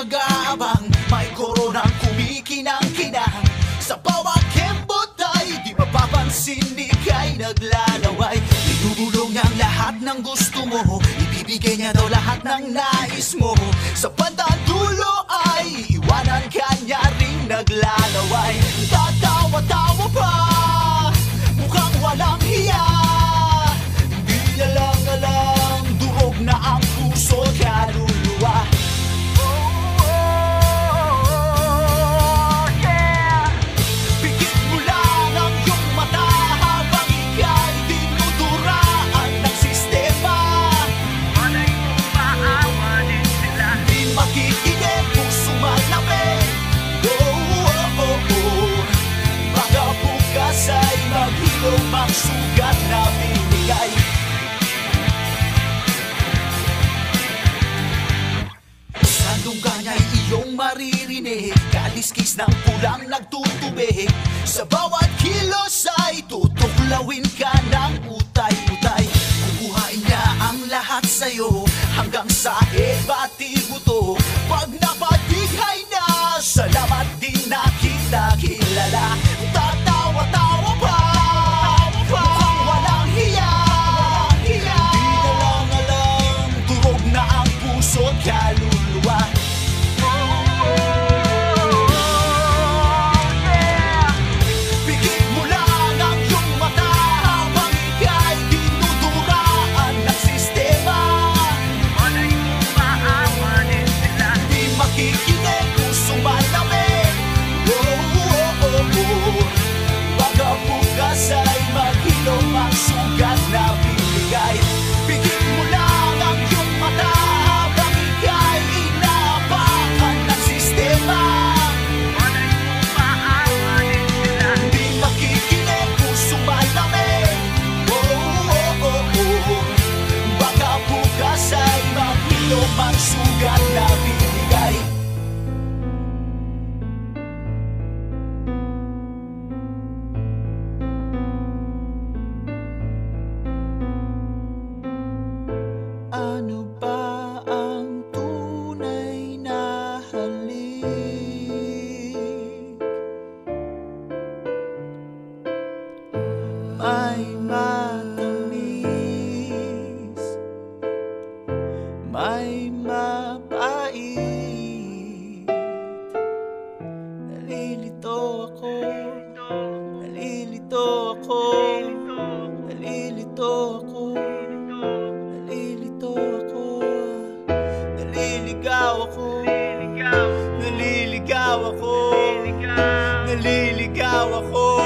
nag-aabang, may koronang kumikinang-kinang. Sa bawat kembot ay di mapapansin, ika'y naglalaway. Tinutulong niyang lahat ng gusto mo, ibibigay niya daw lahat ng nais mo. Sa bandang dulo ay iwanan ka niya ring naglalaway. Tatawa-tawa pa, mukhang walang hiya. Di niya lang alam, durog na ang puso at kaluluwa. Ang sugat na binigay. Sa lungga niya'y iyong maririnig, kaliskis ng pulang nagtutubig. Sa bawat kilos ay tutuklawin ka ng utay-utay. Kukuhain niya ang lahat sa'yo hanggang sa ebati buto. Pag napatighay na, salamat din na kita kilala. Tatawa-tawa pa, puso't kaluluwa. Pigit mo lang ang iyong mata habang ika'y dinuduraan ng sistema. Malay mo maawa din sila, di makikinig kung sumalamig. Baka bukas ay maghilom ang sugat na binigay. Pigit mo lang ang iyong mata habang ika'y inaapakan ng sistema. Malay mo maawa din sila, di makikinig kung sumalamig. Baka bukas ay maghilom ang sugat na binigay. Ano ba ang tunay na halik? May matamis, may mapait. Nalilito ako, nalilito ako, nalilito ako. Naliligaw ako, naliligaw ako, naliligaw ako.